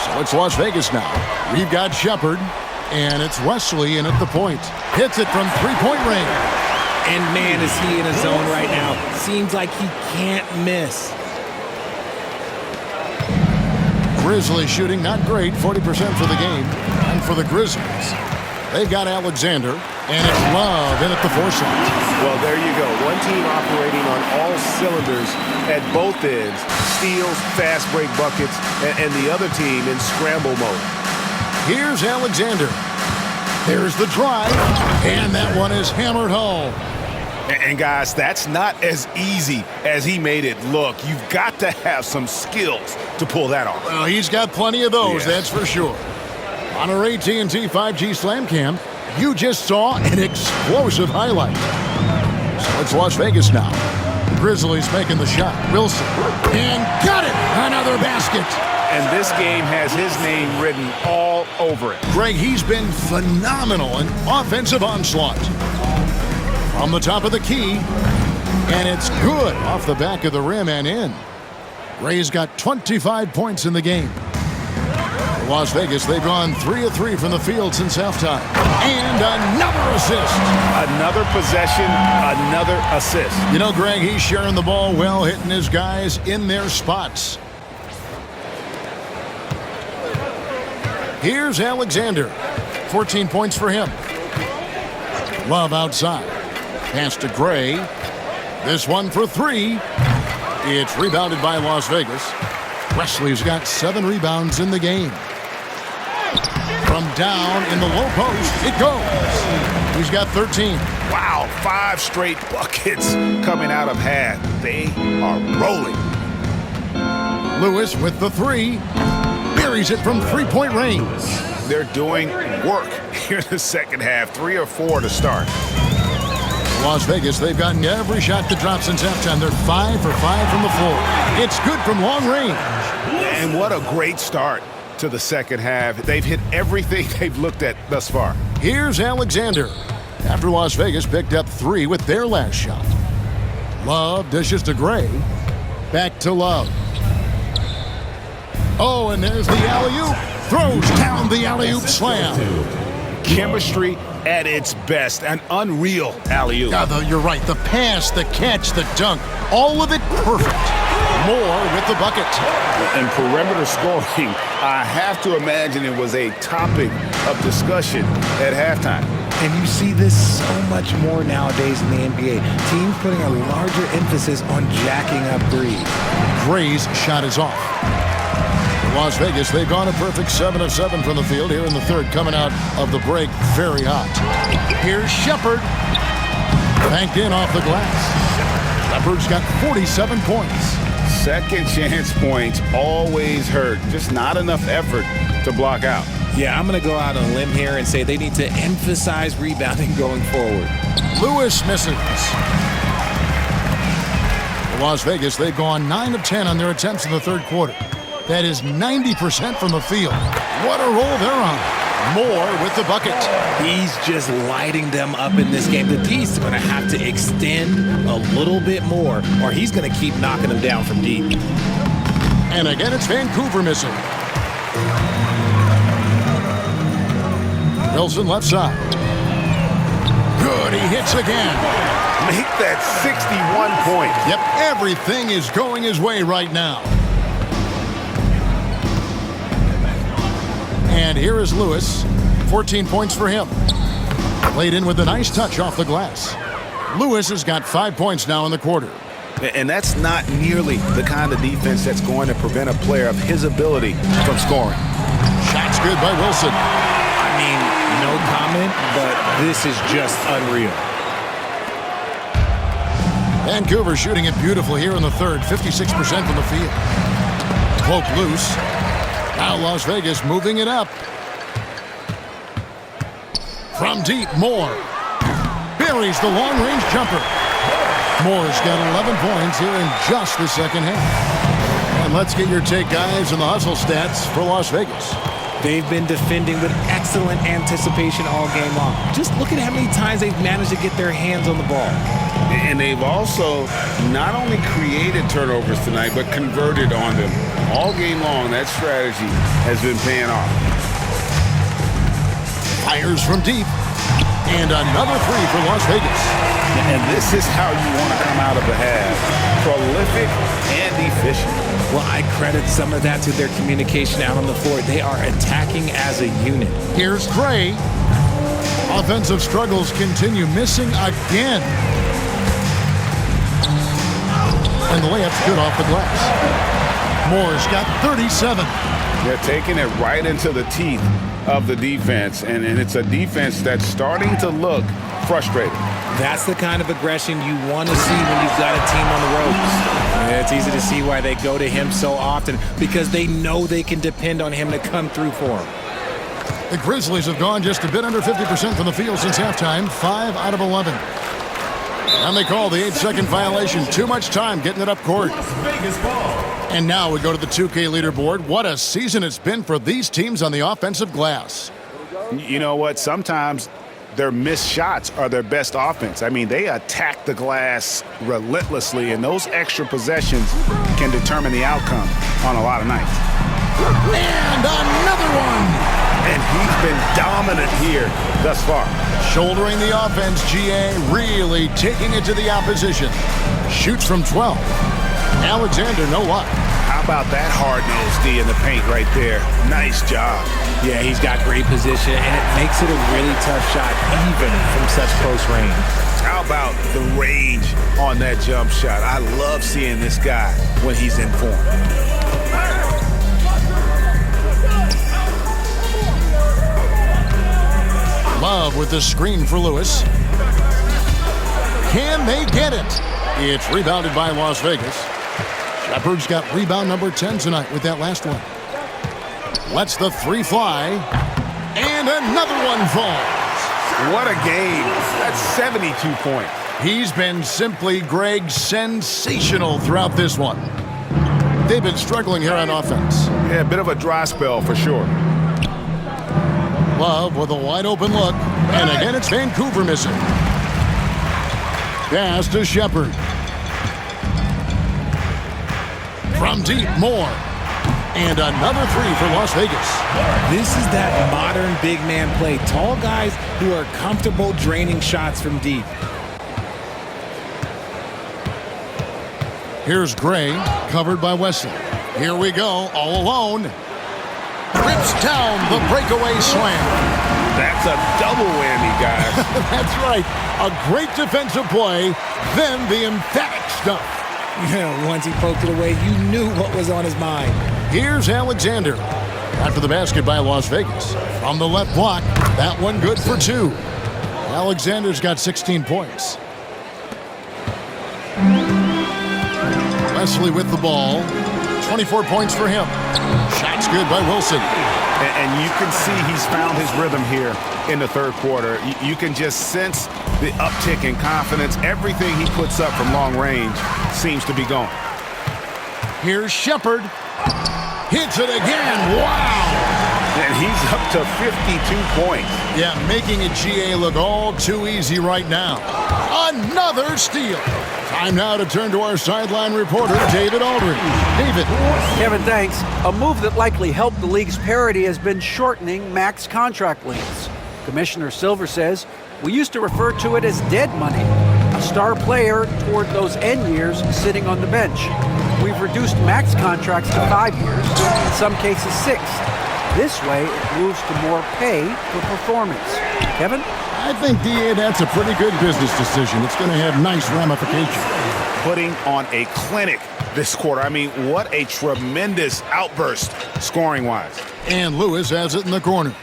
So it's Las Vegas now. We've got Shepard, and it's Wesley in at the point. Hits it from three-point range. And man, is he in a zone right now. Seems like he can't miss. Grizzlies shooting not great, 40% for the game. And for the Grizzlies, they've got Alexander, and it's Love in at the foresight. Well, there you go. One team operating on all cylinders at both ends. Steals, fast break buckets, and the other team in scramble mode. Here's Alexander. There's the drive, and that one is hammered home. And guys, that's not as easy as he made it look. You've got to have some skills to pull that off. Well, he's got plenty of those, that's for sure. On our AT&T 5G Slam Cam, you just saw an explosive highlight. So it's Las Vegas now. Grizzlies making the shot. Wilson. And got it! Another basket. And this game has his name written all over it. Greg, he's been phenomenal in offensive onslaught. From the top of the key. And it's good off the back of the rim and in. Ray's got 25 points in the game. Las Vegas, they've gone 3 of 3 from the field since halftime. And another assist. Another possession, another assist. You know, Greg, he's sharing the ball well, hitting his guys in their spots. Here's Alexander. 14 points for him. Love outside. Pass to Gray. This one for 3. It's rebounded by Las Vegas. Wesley's got 7 rebounds in the game. From down in the low post, it goes. He's got 13. Wow, 5 straight buckets coming out of half. They are rolling. Lewis with the 3. Buries it from three-point range. They're doing work here in the second half. 3 or 4 to start. Las Vegas, they've gotten every shot to drop since halftime. They're 5 for 5 from the floor. It's good from long range. And what a great start to the second half. They've hit everything they've looked at thus far. Here's Alexander. After Las Vegas picked up 3 with their last shot. Love dishes to Gray. Back to Love. Oh, and there's the alley-oop. Throws down the alley-oop slam. Chemistry at its best. An unreal alley-oop. You're right. The pass, the catch, the dunk. All of it perfect. Moore with the bucket. And perimeter scoring, I have to imagine it was a topic of discussion at halftime. And you see this so much more nowadays in the NBA. Teams putting a larger emphasis on jacking up threes. Gray's shot is off. Las Vegas, they've gone a perfect 7 of 7 from the field here in the third, coming out of the break very hot. Here's Shepard. Banked in off the glass. Shepard's got 47 points. Second chance points always hurt. Just not enough effort to block out. Yeah, I'm going to go out on a limb here and say they need to emphasize rebounding going forward. Lewis misses. Las Vegas, they've gone 9 of 10 on their attempts in the third quarter. That is 90% from the field. What a roll they're on. Moore with the bucket. He's just lighting them up in this game. The D's going to have to extend a little bit more, or he's going to keep knocking them down from deep. And again, it's Vancouver missing. Wilson left side. Good, he hits again. Make that 61 points. Yep, everything is going his way right now. And here is Lewis. 14 points for him. Played in with a nice touch off the glass. Lewis has got 5 points now in the quarter. And that's not nearly the kind of defense that's going to prevent a player of his ability from scoring. Shot's good by Wilson. I mean, no comment, but this is just unreal. Vancouver shooting it beautifully here in the third. 56% from the field. Cloak loose. Now Las Vegas moving it up. From deep, Moore. Buries the long-range jumper. Moore's got 11 points here in just the second half. And let's get your take, guys, on the hustle stats for Las Vegas. They've been defending with excellent anticipation all game long. Just look at how many times they've managed to get their hands on the ball. And they've also not only created turnovers tonight, but converted on them. All game long, that strategy has been paying off. Fires from deep. And another three for Las Vegas. And this is how you want to come out of the half. Prolific and efficient. Well, I credit some of that to their communication out on the floor. They are attacking as a unit. Here's Gray. Offensive struggles continue, missing again. And the layup's good off the glass. Moore's got 37. They're taking it right into the teeth of the defense, and it's a defense that's starting to look frustrated. That's the kind of aggression you want to see when you've got a team on the ropes. And it's easy to see why they go to him so often, because they know they can depend on him to come through for them. The Grizzlies have gone just a bit under 50% from the field since halftime, 5 out of 11. And they call the 8-second violation. Too much time getting it up court. And now we go to the 2K leaderboard. What a season it's been for these teams on the offensive glass. You know what? Sometimes their missed shots are their best offense. I mean, they attack the glass relentlessly, and those extra possessions can determine the outcome on a lot of nights. And another one. And he's been dominant here thus far. Shouldering the offense, GA really taking it to the opposition. Shoots from 12. Alexander, no luck. How about that hard-nosed D in the paint right there? Nice job. Yeah, he's got great position, and it makes it a really tough shot, even from such close range. How about the range on that jump shot? I love seeing this guy when he's in form. Love with the screen for Lewis. Can they get it? It's rebounded by Las Vegas. Shepard's got rebound number 10 tonight with that last one. Lets the three fly. And another one falls. What a game. That's 72 points. He's been simply, Greg, sensational throughout this one. They've been struggling here on offense. Yeah, a bit of a dry spell for sure. Love with a wide open look. And again, it's Vancouver missing. Pass to Shepard. From deep, Moore. And another three for Las Vegas. This is that modern big man play. Tall guys who are comfortable draining shots from deep. Here's Gray, covered by Wesley. Here we go, all alone. Rips down the breakaway slam. That's a double whammy, guys. That's right. A great defensive play, then the emphatic stuff. Yeah, once he poked it away, you knew what was on his mind. Here's Alexander. After the basket by Las Vegas. From the left block, that one good for two. Alexander's got 16 points. Wesley with the ball. 24 points for him. Shot's good by Wilson. And you can see he's found his rhythm here in the third quarter. You can just sense the uptick in confidence. Everything he puts up from long range seems to be going. Here's Shepard. Hits it again. Wow. And he's up to 52 points. Yeah, making it GA look all too easy right now. Another steal. Time now to turn to our sideline reporter, David Aldridge. David. Kevin, thanks. A move that likely helped the league's parity has been shortening max contract lengths. Commissioner Silver says, we used to refer to it as dead money, a star player toward those end years sitting on the bench. We've reduced max contracts to 5 years, in some cases 6. This way, it moves to more pay for performance. Kevin? I think, DA, that's a pretty good business decision. It's going to have nice ramifications. Putting on a clinic this quarter. I mean, what a tremendous outburst scoring-wise. And Lewis has it in the corner.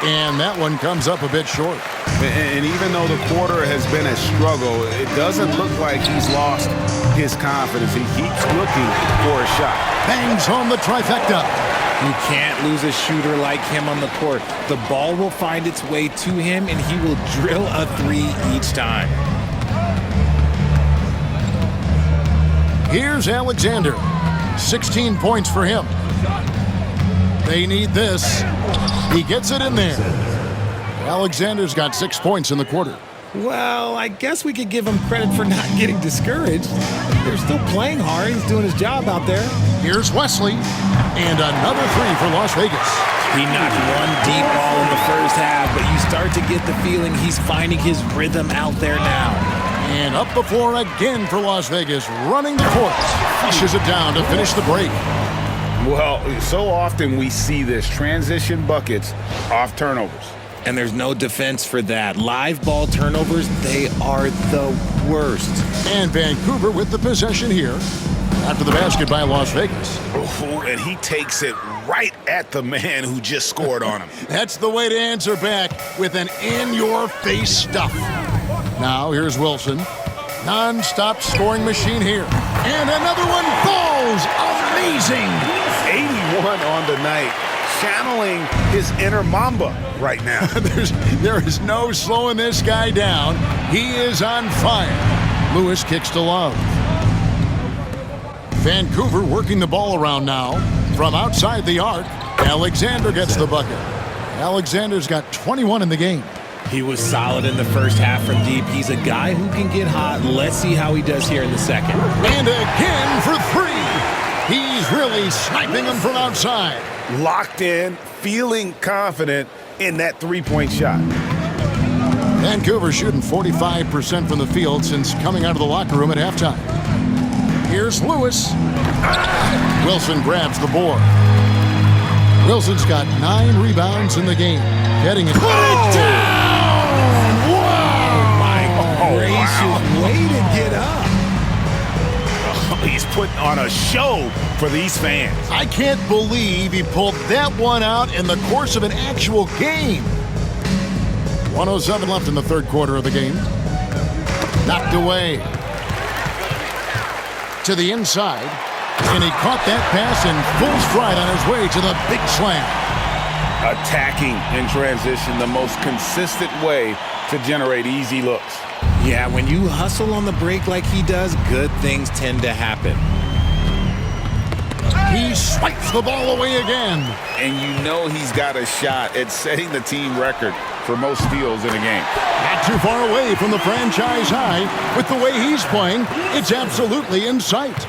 And that one comes up a bit short. And even though the quarter has been a struggle, it doesn't look like he's lost his confidence. He keeps looking for a shot. Bangs home the trifecta. You can't lose a shooter like him on the court. The ball will find its way to him, and he will drill a three each time. Here's Alexander. 16 points for him. They need this. He gets it in there. Alexander's got 6 points in the quarter. Well, I guess we could give him credit for not getting discouraged. They're still playing hard. He's doing his job out there. Here's Wesley, and another three for Las Vegas. He knocked one deep ball in the first half, but you start to get the feeling he's finding his rhythm out there now. And up the floor again for Las Vegas, running the court. Flushes it down to finish the break. Well, so often we see this, transition buckets off turnovers. And there's no defense for that. Live ball turnovers, they are the worst. And Vancouver with the possession here after the basket by Las Vegas. Oh, and he takes it right at the man who just scored on him. That's the way to answer back with an in-your-face stuff. Now here's Wilson. Non-stop scoring machine here. And another one falls. Amazing. 81 on the night. Channeling his inner Mamba right now. There is no slowing this guy down. He is on fire. Lewis kicks to Love. Vancouver working the ball around now. From outside the arc, Alexander gets the bucket. Alexander's got 21 in the game. He was solid in the first half from deep. He's a guy who can get hot. Let's see how he does here in the second. And again for three. He's really sniping them from outside. Locked in, feeling confident in that three-point shot. Vancouver shooting 45% from the field since coming out of the locker room at halftime. Here's Lewis. Wilson grabs the board. Wilson's got 9 rebounds in the game. Getting it. Put it down! Wow! My gracious, way to get up. He's putting on a show for these fans. I can't believe he pulled that one out in the course of an actual game. 1:07 left in the third quarter of the game. Knocked away. To the inside. And he caught that pass in full stride on his way to the big slam. Attacking in transition, the most consistent way to generate easy looks. Yeah, when you hustle on the break like he does, good things tend to happen. He swipes the ball away again. And you know he's got a shot at setting the team record for most steals in a game. Not too far away from the franchise high. With the way he's playing, it's absolutely in sight.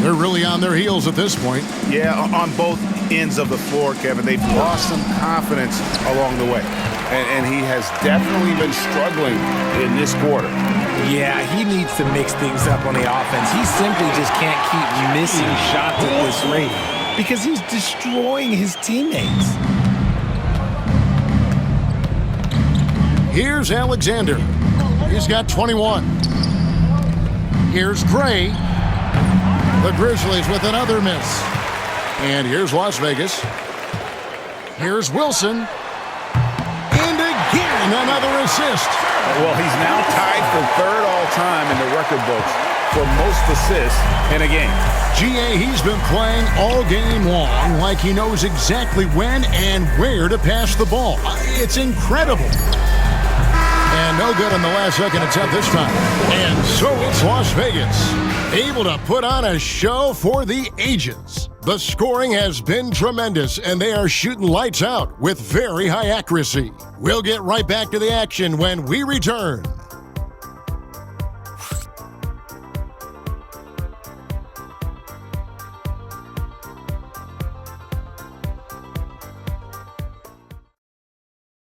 They're really on their heels at this point. Yeah, on both ends of the floor, Kevin. They've lost some confidence along the way. And he has definitely been struggling in this quarter. Yeah, he needs to mix things up on the offense. He simply just can't keep missing shots at this rate because he's destroying his teammates. Here's Alexander. He's got 21. Here's Gray. The Grizzlies with another miss. And here's Las Vegas. Here's Wilson. And again, another assist. Well, he's now tied for third all-time in the record books for most assists in a game. GA, he's been playing all game long like he knows exactly when and where to pass the ball. It's incredible. And no good on the last second attempt this time. And so it's Las Vegas, able to put on a show for the ages. The scoring has been tremendous, and they are shooting lights out with very high accuracy. We'll get right back to the action when we return.